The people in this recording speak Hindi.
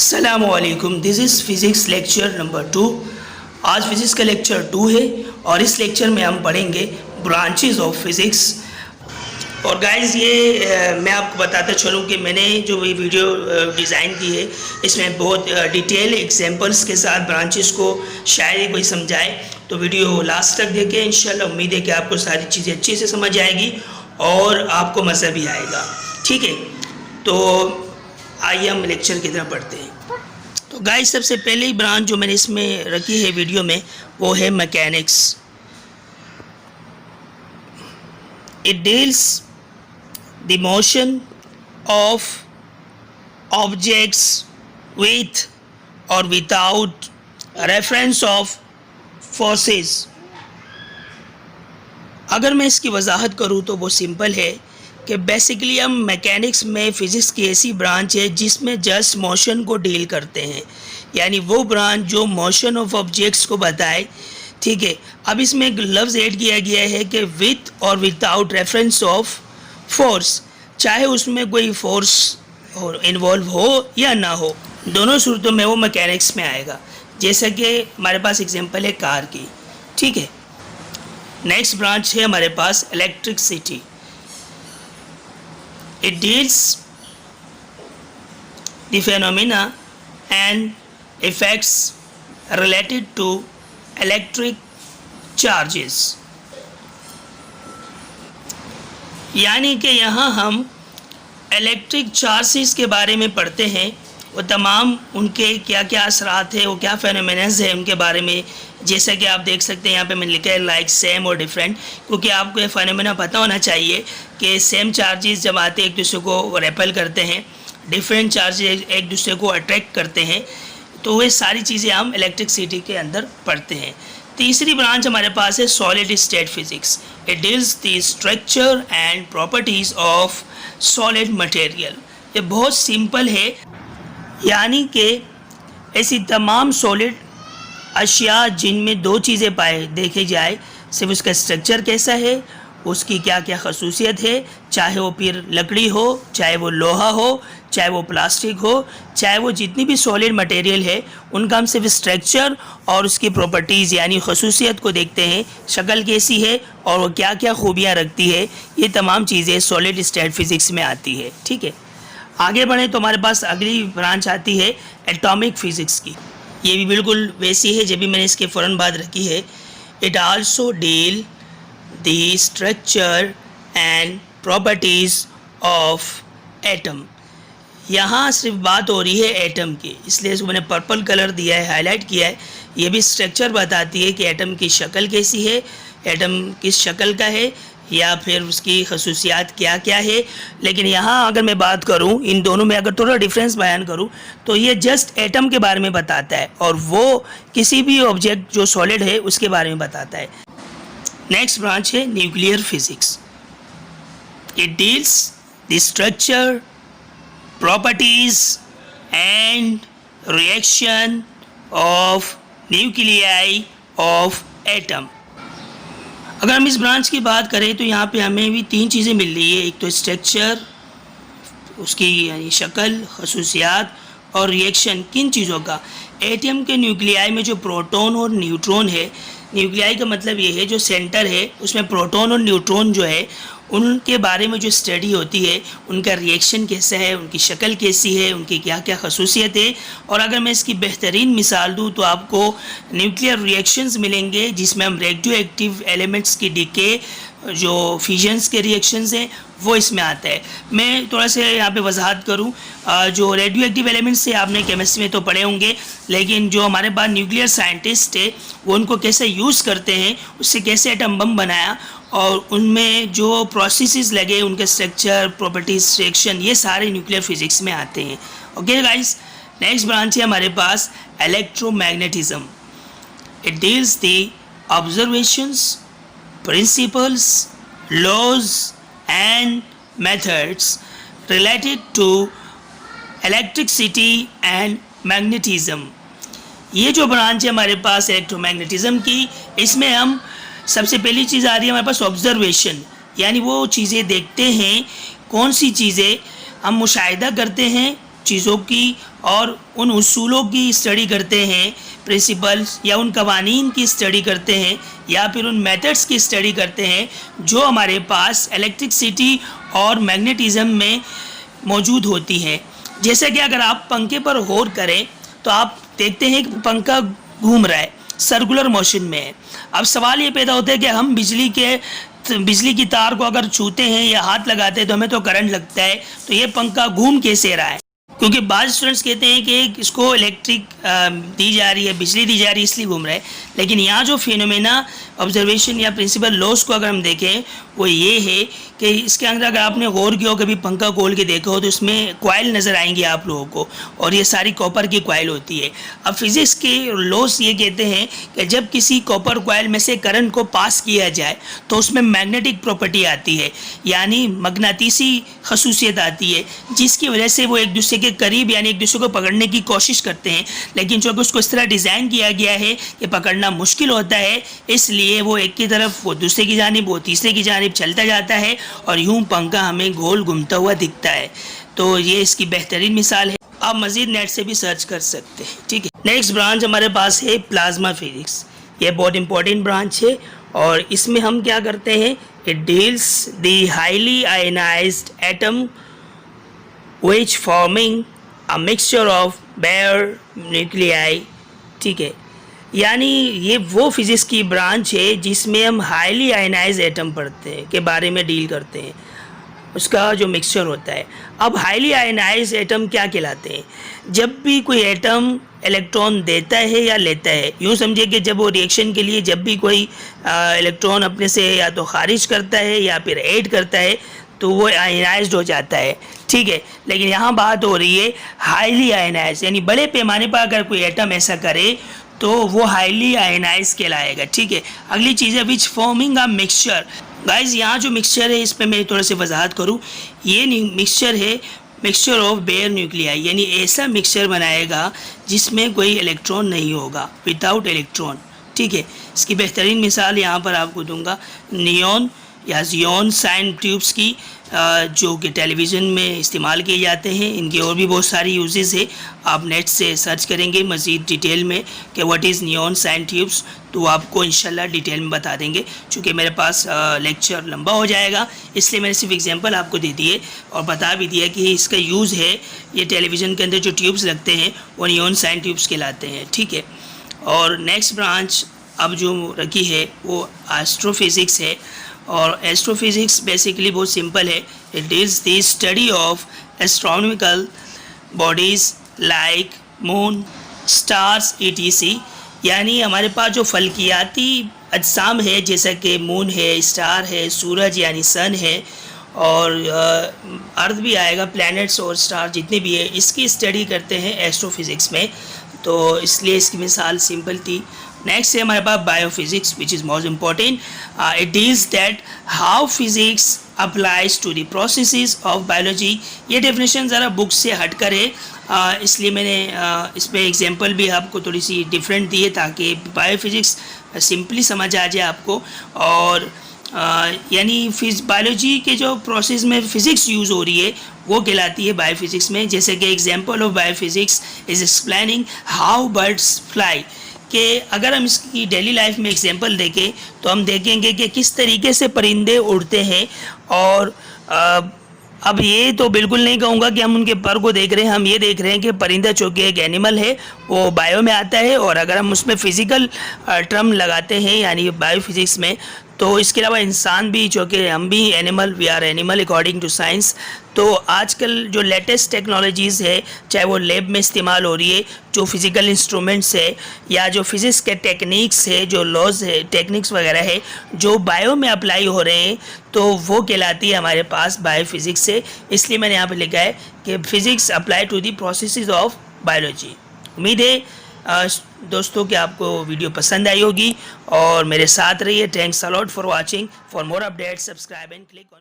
अस्सलामुअलैकुम, this is physics lecture number 2। आज फिज़िक्स का लेक्चर 2 है और इस लेक्चर में हम पढ़ेंगे ब्रांचेस ऑफ फिज़िक्स। और गाइस ये मैं आपको बताता चलूँ कि मैंने जो ये वीडियो डिज़ाइन की है इसमें बहुत डिटेल एग्जांपल्स के साथ ब्रांचेस को शायद कोई समझाए, तो वीडियो लास्ट तक देखें। इंशाल्लाह उम्मीद है कि आपको सारी चीज़ें अच्छे से समझ आएगी और आपको मज़ा भी आएगा। ठीक है, तो आइए हम लेक्चर की तरफ पढ़ते हैं। तो गाइस सबसे पहली ब्रांच जो मैंने इसमें रखी है वीडियो में वो है mechanics. It deals the motion of objects with और विदाउट रेफरेंस ऑफ फोर्सेस। अगर मैं इसकी वजाहत करूँ तो वो सिंपल है कि बेसिकली हम मैकेनिक्स में फ़िज़िक्स की ऐसी ब्रांच है जिसमें जस्ट मोशन को डील करते हैं, यानी वो ब्रांच जो मोशन ऑफ ऑब्जेक्ट्स को बताए। ठीक है, अब इसमें एक लफ्ज़ ऐड किया गया है कि विथ और विदाउट रेफरेंस ऑफ फोर्स, चाहे उसमें कोई फोर्स इन्वॉल्व हो या ना हो, दोनों सूरतों में वो मैकेनिक्स में आएगा। जैसा कि हमारे पास एग्जांपल है कार की। ठीक है, नेक्स्ट ब्रांच है हमारे पास electricity. It deals the phenomena and effects related to electric charges। यानी कि यहाँ हम इलेक्ट्रिक चार्जेस के बारे में पढ़ते हैं, वो तमाम उनके क्या क्या असरात है, वो क्या फेनोमेनस है उनके बारे में। जैसा कि आप देख सकते हैं यहाँ पे मैंने लिखा है लाइक, सेम और डिफरेंट, क्योंकि आपको ये फेनोमेना पता होना चाहिए कि सेम चार्जेस जब आते एक दूसरे को रेपेल करते हैं, डिफरेंट चार्जेस एक दूसरे को अट्रैक्ट करते हैं। तो वे सारी चीज़ें हम इलेक्ट्रिसिटी के अंदर पढ़ते हैं। तीसरी ब्रांच हमारे पास है solid state physics. It deals the structure and properties of solid material. ये बहुत सिंपल है, यानी कि ऐसी तमाम सॉलिड अशिया जिनमें दो चीज़ें पाए देखी जाए, सिर्फ उसका स्ट्रक्चर कैसा है, उसकी क्या क्या खसूसियत है, चाहे वो फिर लकड़ी हो, चाहे वो लोहा हो, चाहे वो प्लास्टिक हो, चाहे वो जितनी भी सॉलिड मटेरियल है, उनका हम सिर्फ स्ट्रक्चर और उसकी प्रॉपर्टीज़ यानी खसूसियत को देखते हैं, शक्ल कैसी है और वो क्या क्या खूबियाँ रखती है। ये तमाम चीज़ें सॉलिड स्टेट फिज़िक्स में आती है। ठीक है, आगे बढ़ें तो हमारे पास अगली ब्रांच आती है एटॉमिक फ़िज़िक्स की। ये भी बिल्कुल वैसी है जब भी मैंने इसके फ़ौरन बाद रखी है। It also deal the structure and properties of atom. यहाँ सिर्फ बात हो रही है एटम की, इसलिए इसको मैंने पर्पल कलर दिया है, हाईलाइट किया है। ये भी स्ट्रक्चर बताती है कि एटम की शक्ल कैसी है, एटम किस शक्ल का है, या फिर उसकी खसूसियात क्या क्या है। लेकिन यहाँ अगर मैं बात करूँ, इन दोनों में अगर थोड़ा डिफरेंस बयान करूँ, तो ये जस्ट एटम के बारे में बताता है और वो किसी भी ऑब्जेक्ट जो सॉलिड है उसके बारे में बताता है। नेक्स्ट ब्रांच है nuclear physics. It deals the structure, properties and reaction of nuclei of atom. अगर हम इस ब्रांच की बात करें तो यहाँ पे हमें भी तीन चीज़ें मिल रही है। एक तो स्ट्रक्चर, उसकी यानी शक्ल, खसूसियात और रिएक्शन। किन चीज़ों का? एटम के न्यूक्लियाई में जो प्रोटॉन और न्यूट्रॉन है, न्यूक्लियाई का मतलब ये है जो सेंटर है उसमें प्रोटॉन और न्यूट्रॉन जो है उनके बारे में जो स्टडी होती है, उनका रिएक्शन कैसा है, उनकी शक्ल कैसी है, उनकी क्या क्या खसूसियत है। और अगर मैं इसकी बेहतरीन मिसाल दूँ तो आपको न्यूक्लियर रिएक्शंस मिलेंगे जिसमें हम रेडियो एक्टिव एलिमेंट्स की डीके, जो फिजन्स के रिएक्शंस हैं, वो इसमें आता है। मैं थोड़ा सा यहाँ पे वजाहत करूँ, जो रेडियो एक्टिव एलिमेंट्स से आपने केमिस्ट्री में तो पढ़े होंगे, लेकिन जो हमारे पास न्यूक्लियर साइंटिस्ट है वो उनको कैसे यूज़ करते हैं, उससे कैसे एटम बम बनाया और उनमें जो प्रोसेसेस लगे, उनके स्ट्रक्चर, प्रॉपर्टीज, रिएक्शन, ये सारे न्यूक्लियर फिज़िक्स में आते हैं। ओके गाइस, नेक्स्ट ब्रांच है हमारे पास electromagnetism. It deals the observations, principles, laws and methods related to electricity and magnetism। ये जो ब्रांच है हमारे पास इलेक्ट्रोमैग्नेटिज्म की, इसमें हम सबसे पहली चीज़ आ रही है हमारे पास ऑब्जर्वेशन, यानी वो चीज़ें देखते हैं, कौन सी चीज़ें हम मुशाहिदा करते हैं चीज़ों की और उन उसूलों की स्टडी करते हैं, प्रिंसिपल्स या उन कवानीन की स्टडी करते हैं, या फिर उन मेथड्स की स्टडी करते हैं जो हमारे पास इलेक्ट्रिसिटी और मैग्नेटिज्म में मौजूद होती है। जैसे कि अगर आप पंखे पर गौर करें तो आप देखते हैं कि पंखा घूम रहा है, सर्कुलर मोशन में है। अब सवाल ये पैदा होता है कि हम बिजली की तार को अगर छूते हैं या हाथ लगाते हैं तो हमें तो करंट लगता है, तो ये पंखा घूम कैसे रहा है? क्योंकि बाद स्टूडेंट्स कहते हैं कि इसको इलेक्ट्रिक दी जा रही है, बिजली दी जा रही है, इसलिए घूम रहा है। लेकिन यहाँ जो फिनोमेना ऑब्जर्वेशन या प्रिंसिपल लॉस को अगर हम देखें वो ये है कि इसके अंदर अगर आपने गौर किया हो, कभी पंखा खोल के देखा हो, तो इसमें कॉइल नज़र आएंगी आप लोगों को, और ये सारी कॉपर की कॉइल होती है। अब फिज़िक्स के लॉस ये कहते हैं कि जब किसी कॉपर कॉइल में से करंट को पास किया जाए तो उसमें मैग्नेटिक प्रॉपर्टी आती है, यानी मगनातीसी खसूसियत आती है, जिसकी वजह से वो एक दूसरे के करीब यानी एक दूसरे को पकड़ने की कोशिश करते हैं। लेकिन चूँकि उसको इस तरह डिज़ाइन किया गया है कि पकड़ना मुश्किल होता है, इसलिए वो एक की तरफ, वो दूसरे की जानिब, वो तीसरे की जानिब चलता जाता है और यूं पंखा हमें गोल घूमता हुआ दिखता है। तो ये इसकी बेहतरीन मिसाल है। आप मज़ीद नेट से भी सर्च कर सकते हैं, ठीक है। नेक्स्ट ब्रांच हमारे पास है प्लाज्मा फिजिक्स। ये बहुत इंपॉर्टेंट ब्रांच है और इसमें हम क्या करते हैं, it deals the highly ionised atom which forming a mixture of bare nuclei, ठीक है। यानी ये वो फिज़िक्स की ब्रांच है जिसमें हम हाईली आयनाइज एटम पढ़ते हैं, के बारे में डील करते हैं, उसका जो मिक्सचर होता है। अब हाईली आयनाइज एटम क्या कहलाते हैं? जब भी कोई एटम इलेक्ट्रॉन देता है या लेता है, यूँ समझिए कि जब वो रिएक्शन के लिए जब भी कोई इलेक्ट्रॉन अपने से या तो खारिज करता है या फिर ऐड करता है तो वो आयनाइज्ड हो जाता है, ठीक है। लेकिन यहाँ बात हो रही है हाईली आयनाइज, यानी बड़े पैमाने पर अगर कोई एटम ऐसा करे तो वो हाईली आयनाइज कहलाएगा, ठीक है। अगली चीज़ है विच फॉर्मिंग अ मिक्सचर। गाइज यहाँ जो मिक्सचर है इस पर मैं थोड़ा सी वजाहत करूँ। ये मिक्सचर है मिक्सचर ऑफ बेयर न्यूक्लियाई, यानी ऐसा मिक्सचर बनाएगा जिसमें कोई इलेक्ट्रॉन नहीं होगा, विदाउट इलेक्ट्रॉन, ठीक है। इसकी बेहतरीन मिसाल यहाँ पर आपको दूंगा नियॉन या जियोन साइन ट्यूब्स की, जो कि टेलीविज़न में इस्तेमाल किए जाते हैं। इनके और भी बहुत सारी यूजेस है। आप नेट से सर्च करेंगे मज़ीद डिटेल में कि what is neon sign tubes, तो आपको इंशाल्लाह डिटेल में बता देंगे। चूँकि मेरे पास लेक्चर लंबा हो जाएगा इसलिए मैंने सिर्फ एग्जांपल आपको दे दिए और बता भी दिया कि इसका यूज़ है। ये टेलीविज़न के अंदर जो ट्यूब्स लगते हैं वो नियॉन साइन ट्यूब्स कहलाते हैं, ठीक है। और नेक्स्ट ब्रांच अब जो रखी है वो एस्ट्रोफिज़िक्स है। और एस्ट्रोफिज़िक्स बेसिकली बहुत सिंपल है। It deals the study of astronomical bodies like moon, stars, ETC। यानी हमारे पास जो फल्कियाती अजसाम है, जैसा कि मून है, स्टार है, सूरज यानी सन है, और अर्थ भी आएगा, प्लैनेट्स और स्टार जितने भी है, इसकी स्टडी करते हैं एस्ट्रोफिज़िक्स में। तो इसलिए इसकी मिसाल सिंपल थी। नेक्स्ट है हमारे पास biophysics which is most important. It deals that how physics applies to the processes of biology. ये डेफिनेशन ज़रा बुक से हट कर है, इसलिए मैंने इस पर एग्जांपल भी आपको थोड़ी सी डिफरेंट दी है ताकि बायोफिज़िक्स सिंपली समझ आ जाए आपको। और यानी बायोलॉजी के जो प्रोसेस में फ़िज़िक्स यूज़ हो रही है वो कहलाती है बायोफिज़िक्स में। जैसे कि example of biophysics is explaining how birds fly, कि अगर हम इसकी डेली लाइफ में एग्जांपल देखें तो हम देखेंगे कि किस तरीके से परिंदे उड़ते हैं। और अब ये तो बिल्कुल नहीं कहूँगा कि हम उनके पर को देख रहे हैं, हम ये देख रहे हैं कि परिंदा चूँकि एक एनिमल है वो बायो में आता है, और अगर हम उसमें फ़िज़िकल टर्म लगाते हैं यानी बायोफिज़िक्स में, तो इसके अलावा इंसान भी, चूँकि हम भी animal, we are animal according to science. तो आजकल जो लेटेस्ट टेक्नोलॉजीज़ है, चाहे वो लैब में इस्तेमाल हो रही है, जो फिज़िकल इंस्ट्रूमेंट्स है, या जो फिज़िक्स के टेक्निक्स है, जो लॉज है, टेक्निक्स वगैरह है, जो बायो में अप्लाई हो रहे हैं, तो वो कहलाती है हमारे पास बायोफिज़िक्स से। इसलिए मैंने यहाँ पर लिखा है कि physics apply to the processes of biology. उम्मीद है दोस्तों कि आपको वीडियो पसंद आई होगी और मेरे साथ रहिए। Thanks a lot for watching. For more updates subscribe and click on